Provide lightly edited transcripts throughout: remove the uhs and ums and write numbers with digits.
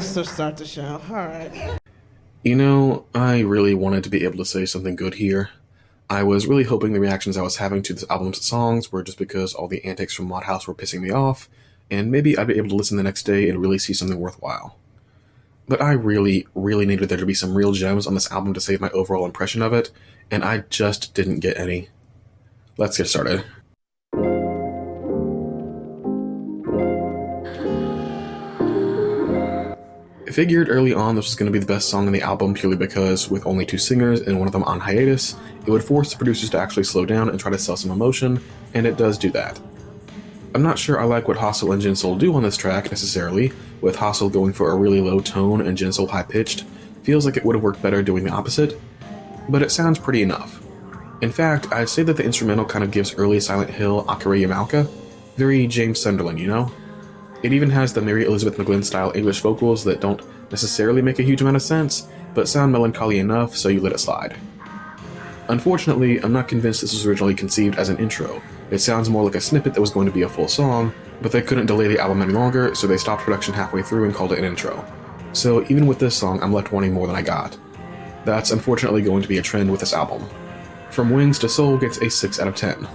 let's just start the show. Alright. You know, I really wanted to be able to say something good here. I was really hoping the reactions I was having to this album's songs were just because all the antics from Mod House were pissing me off, and maybe I'd be able to listen the next day and really see something worthwhile. But I really needed there to be some real gems on this album to save my overall impression of it, and I just didn't get any. Let's get started. I figured early on this was going to be the best song on the album purely because, with only 2 singers and one of them on hiatus, it would force the producers to actually slow down and try to sell some emotion, and it does do that. I'm not sure I like what Hostel and Jinsol do on this track necessarily, with Hostel going for a really low tone and Jinsol high-pitched. Feels like it would have worked better doing the opposite, but it sounds pretty enough. In fact, I'd say that the instrumental kind of gives early Silent Hill Akira Yamaoka, very James Sunderland, you know? It even has the Mary Elizabeth McGlynn style English vocals that don't necessarily make a huge amount of sense, but sound melancholy enough so you let it slide. Unfortunately, I'm not convinced this was originally conceived as an intro. It sounds more like a snippet that was going to be a full song, but they couldn't delay the album any longer, so they stopped production halfway through and called it an intro. So even with this song, I'm left wanting more than I got. That's unfortunately going to be a trend with this album. From Wings to Soul gets a 6 out of 10.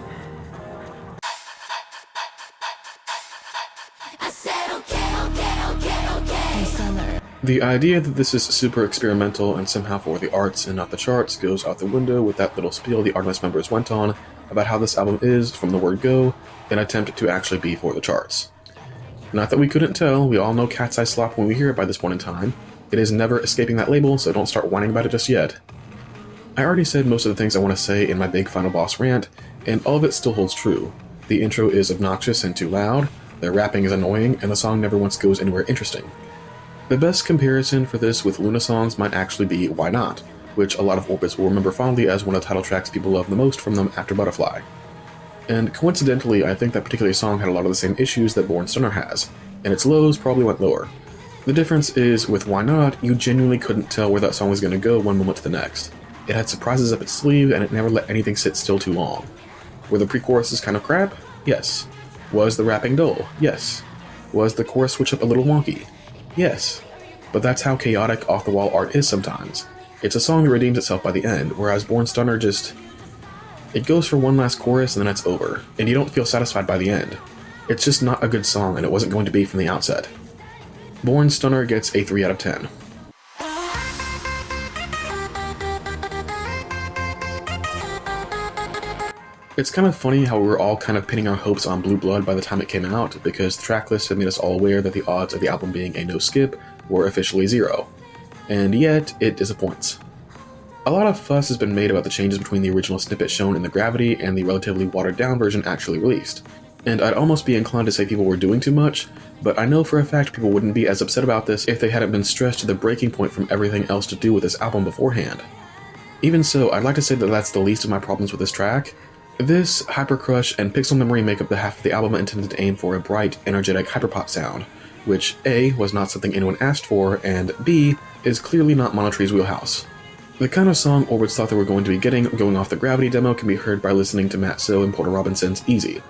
The idea that this is super experimental and somehow for the arts and not the charts goes out the window with that little spiel the ARTMS members went on about how this album is, from the word go, an attempt to actually be for the charts. Not that we couldn't tell, we all know Cat's Eye Slop when we hear it by this point in time. It is never escaping that label, so don't start whining about it just yet. I already said most of the things I want to say in my big final boss rant, and all of it still holds true. The intro is obnoxious and too loud, their rapping is annoying, and the song never once goes anywhere interesting. The best comparison for this with Luna songs might actually be Why Not, which a lot of Orbits will remember fondly as one of the title tracks people love the most from them after Butterfly. And coincidentally, I think that particular song had a lot of the same issues that Born Stunner has, and its lows probably went lower. The difference is, with Why Not, you genuinely couldn't tell where that song was going to go one moment to the next. It had surprises up its sleeve, and it never let anything sit still too long. Were the pre-choruses kind of crap? Yes. Was the rapping dull? Yes. Was the chorus switch up a little wonky? Yes. But that's how chaotic off-the-wall art is sometimes. It's a song that redeems itself by the end, whereas Born Stunner just... it goes for one last chorus and then it's over, and you don't feel satisfied by the end. It's just not a good song, and it wasn't going to be from the outset. Born Stunner gets a 3 out of 10. It's kind of funny how we were all kind of pinning our hopes on Blue Blood by the time it came out, because the tracklist had made us all aware that the odds of the album being a no-skip were officially 0. And yet, it disappoints. A lot of fuss has been made about the changes between the original snippet shown in the Gravity and the relatively watered-down version actually released. And I'd almost be inclined to say people were doing too much, but I know for a fact people wouldn't be as upset about this if they hadn't been stressed to the breaking point from everything else to do with this album beforehand. Even so, I'd like to say that that's the least of my problems with this track. This, Hyper Crush, and Pixel Memory make up the half of the album intended to aim for a bright, energetic hyperpop sound, which A, was not something anyone asked for, and B, is clearly not Monotree's wheelhouse. The kind of song Orbits thought they were going to be getting going off the Gravity demo can be heard by listening to Matt So and Porter Robinson's Easy.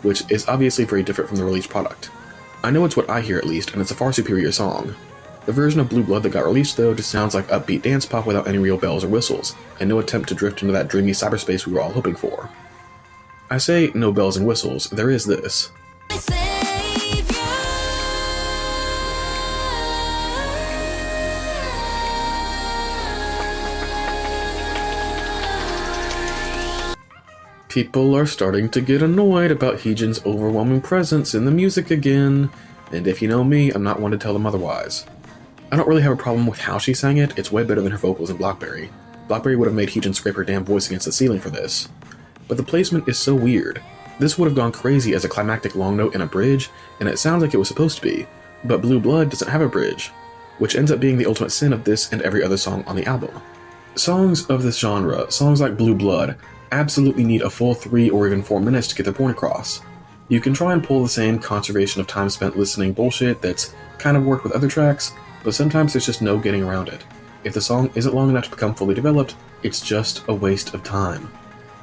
Which is obviously very different from the released product. I know it's what I hear at least, and it's a far superior song. The version of Blue Blood that got released though just sounds like upbeat dance pop without any real bells or whistles, and no attempt to drift into that dreamy cyberspace we were all hoping for. I say no bells and whistles, there is this. People are starting to get annoyed about HeeJin's overwhelming presence in the music again, and if you know me, I'm not one to tell them otherwise. I don't really have a problem with how she sang it, it's way better than her vocals in Blackberry. Blackberry would have made HeeJin scrape her damn voice against the ceiling for this. But the placement is so weird. This would have gone crazy as a climactic long note in a bridge, and it sounds like it was supposed to be, but Blue Blood doesn't have a bridge, which ends up being the ultimate sin of this and every other song on the album. Songs of this genre, songs like Blue Blood, absolutely need a full 3 or even 4 minutes to get their point across. You can try and pull the same conservation of time spent listening bullshit that's kind of worked with other tracks, but sometimes there's just no getting around it. If the song isn't long enough to become fully developed, it's just a waste of time.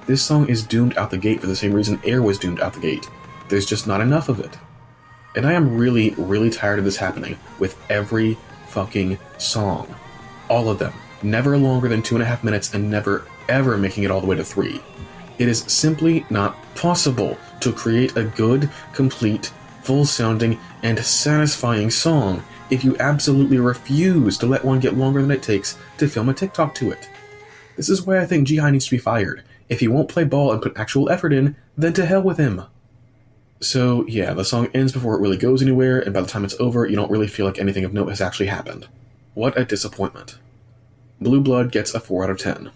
This song is doomed out the gate for the same reason Air was doomed out the gate. There's just not enough of it. And I am really, really tired of this happening with every fucking song. All of them. Never longer than 2.5 minutes and never ever making it all the way to 3. It is simply not possible to create a good, complete, full-sounding, and satisfying song if you absolutely refuse to let one get longer than it takes to film a TikTok to it. This is why I think Ji needs to be fired. If he won't play ball and put actual effort in, then to hell with him. So yeah, the song ends before it really goes anywhere, and by the time it's over, you don't really feel like anything of note has actually happened. What a disappointment. Blue Blood gets a 4 out of 10.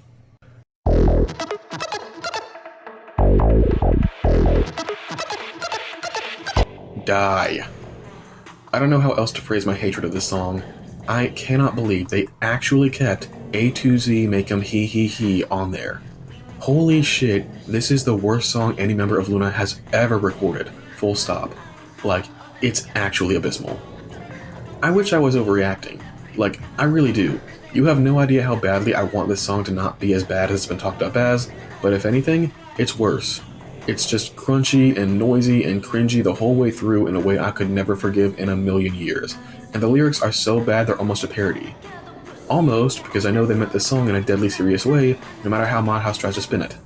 Die. I don't know how else to phrase my hatred of this song. I cannot believe they actually kept A to Z Make 'em He He He on there. Holy shit, this is the worst song any member of Luna has ever recorded. Full stop. Like, it's actually abysmal. I wish I was overreacting. Like, I really do. You have no idea how badly I want this song to not be as bad as it's been talked up as, but if anything, it's worse. It's just crunchy and noisy and cringy the whole way through in a way I could never forgive in a million years, and the lyrics are so bad they're almost a parody. Almost, because I know they meant this song in a deadly serious way, no matter how Madhouse tries to spin it.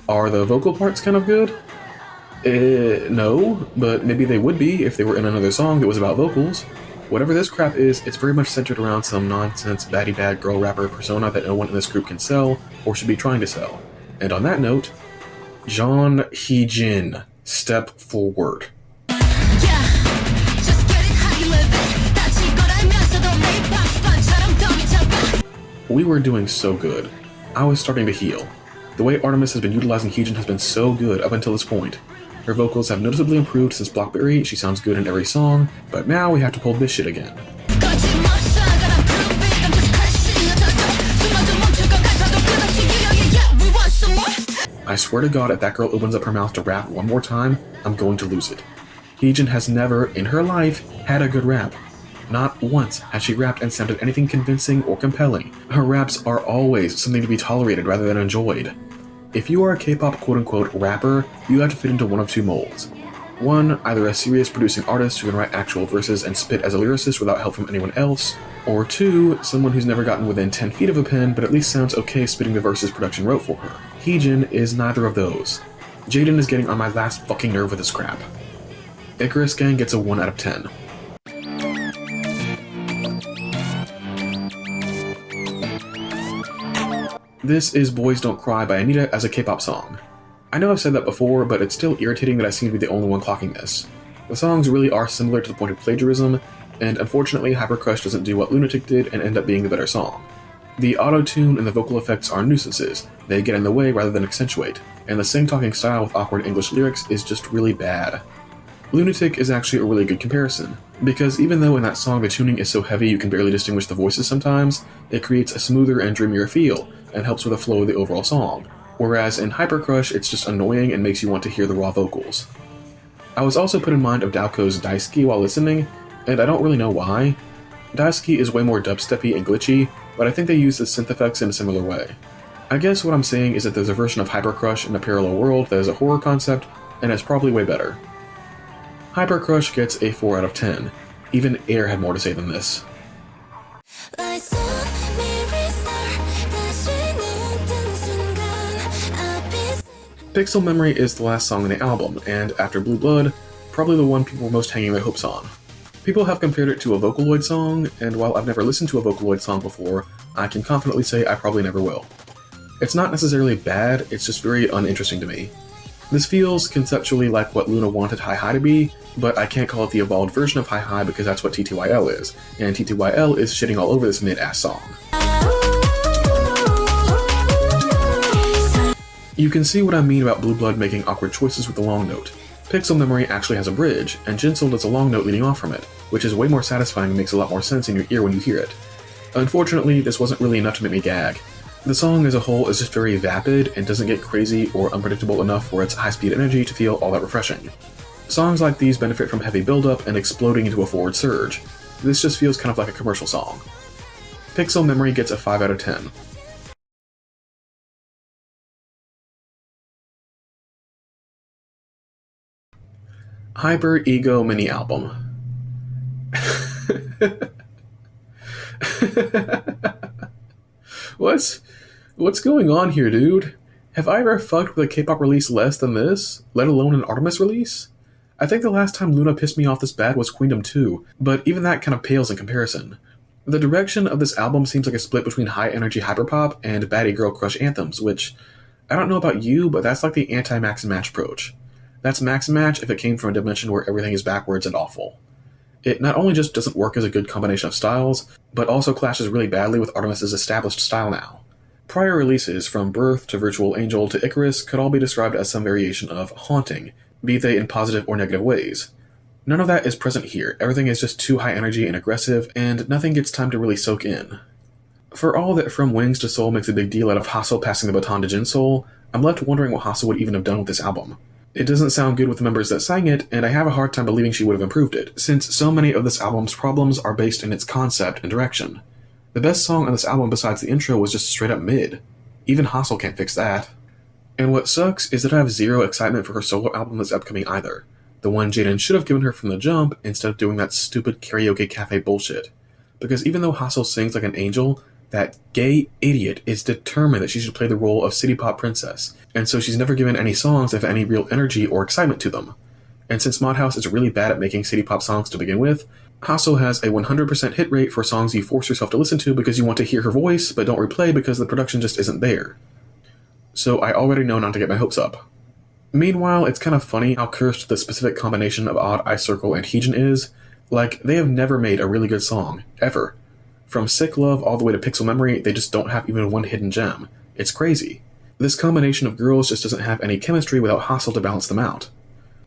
Are the vocal parts kind of good? No, but maybe they would be if they were in another song that was about vocals. Whatever this crap is, it's very much centered around some nonsense baddie bad girl rapper persona that no one in this group can sell, or should be trying to sell. And on that note, HeeJin, step forward. We were doing so good. I was starting to heal. The way ARTMS has been utilizing HeeJin has been so good up until this point. Her vocals have noticeably improved since Blackberry, she sounds good in every song, but now we have to pull this shit again. I swear to God, if that girl opens up her mouth to rap one more time, I'm going to lose it. HeeJin has never, in her life, had a good rap. Not once has she rapped and sounded anything convincing or compelling. Her raps are always something to be tolerated rather than enjoyed. If you are a K-pop quote-unquote rapper, you have to fit into one of two molds. One, either a serious producing artist who can write actual verses and spit as a lyricist without help from anyone else, or two, someone who's never gotten within 10 feet of a pen but at least sounds okay spitting the verses production wrote for her. HeeJin is neither of those. Jaden is getting on my last fucking nerve with this crap. Icarus Gang gets a 1 out of 10. This is Boys Don't Cry by Anita as a K-pop song. I know I've said that before, but it's still irritating that I seem to be the only one clocking this. The songs really are similar to the point of plagiarism, and unfortunately Hypercrush doesn't do what Lunatic did and end up being the better song. The auto-tune and the vocal effects are nuisances, they get in the way rather than accentuate, and the sing-talking style with awkward English lyrics is just really bad. Lunatic is actually a really good comparison, because even though in that song the tuning is so heavy you can barely distinguish the voices sometimes, it creates a smoother and dreamier feel, and helps with the flow of the overall song, whereas in Hypercrush it's just annoying and makes you want to hear the raw vocals. I was also put in mind of Daoko's Daisuki while listening, and I don't really know why. Daisuki is way more dubsteppy and glitchy, but I think they use the synth effects in a similar way. I guess what I'm saying is that there's a version of Hypercrush in a parallel world that is a horror concept, and it's probably way better. Hypercrush gets a 4 out of 10. Even Air had more to say than this. Pixel Memory is the last song on the album, and after Blue Blood, probably the one people were most hanging their hopes on. People have compared it to a Vocaloid song, and while I've never listened to a Vocaloid song before, I can confidently say I probably never will. It's not necessarily bad, it's just very uninteresting to me. This feels conceptually like what Luna wanted Hi Hi to be, but I can't call it the evolved version of Hi Hi because that's what TTYL is, and TTYL is shitting all over this mid-ass song. You can see what I mean about Blue Blood making awkward choices with the long note. Pixel Memory actually has a bridge, and Jinsoul does a long note leading off from it, which is way more satisfying and makes a lot more sense in your ear when you hear it. Unfortunately, this wasn't really enough to make me gag. The song as a whole is just very vapid and doesn't get crazy or unpredictable enough for its high-speed energy to feel all that refreshing. Songs like these benefit from heavy build-up and exploding into a forward surge. This just feels kind of like a commercial song. Pixel Memory gets a 5 out of 10. Hyper Ego Mini Album. What's going on here, dude? Have I ever fucked with a K-pop release less than this, let alone an ARTMS release? I think the last time Luna pissed me off this bad was Queendom 2, but even that kind of pales in comparison. The direction of this album seems like a split between high-energy hyperpop and baddie girl crush anthems, which, I don't know about you, but that's like the anti-Max and Match approach. That's Max and Match if it came from a dimension where everything is backwards and awful. It not only just doesn't work as a good combination of styles, but also clashes really badly with ARTMS' established style now. Prior releases, from Birth to Virtual Angel to Icarus, could all be described as some variation of haunting, be they in positive or negative ways. None of that is present here. Everything is just too high energy and aggressive, and nothing gets time to really soak in. For all that From Wings to Soul makes a big deal out of Hassel passing the baton to Jinsoul, I'm left wondering what Hassel would even have done with this album. It doesn't sound good with the members that sang it, and I have a hard time believing she would have improved it, since so many of this album's problems are based in its concept and direction. The best song on this album besides the intro was just straight up mid. Even Hassel can't fix that. And what sucks is that I have zero excitement for her solo album that's upcoming either. The one Jaden should have given her from the jump instead of doing that stupid karaoke cafe bullshit. Because even though Hassel sings like an angel, that gay idiot is determined that she should play the role of city pop princess, and so she's never given any songs that have any real energy or excitement to them. And since Modhouse is really bad at making city pop songs to begin with, Hassel has a 100% hit rate for songs you force yourself to listen to because you want to hear her voice, but don't replay because the production just isn't there. So I already know not to get my hopes up. Meanwhile, it's kind of funny how cursed the specific combination of Odd Eye Circle and HeeJin is. Like, they have never made a really good song, ever. From Sick Love all the way to Pixel Memory, they just don't have even one hidden gem. It's crazy. This combination of girls just doesn't have any chemistry without Hassel to balance them out.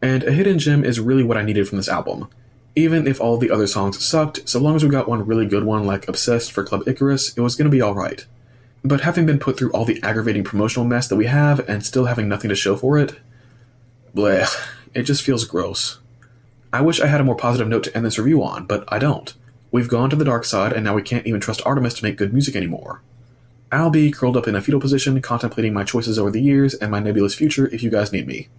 And a hidden gem is really what I needed from this album. Even if all the other songs sucked, so long as we got one really good one like Obsessed for Club Icarus, it was gonna be alright. But having been put through all the aggravating promotional mess that we have and still having nothing to show for it, blech, it just feels gross. I wish I had a more positive note to end this review on, but I don't. We've gone to the dark side, and now we can't even trust ARTMS to make good music anymore. I'll be curled up in a fetal position, contemplating my choices over the years and my nebulous future if you guys need me.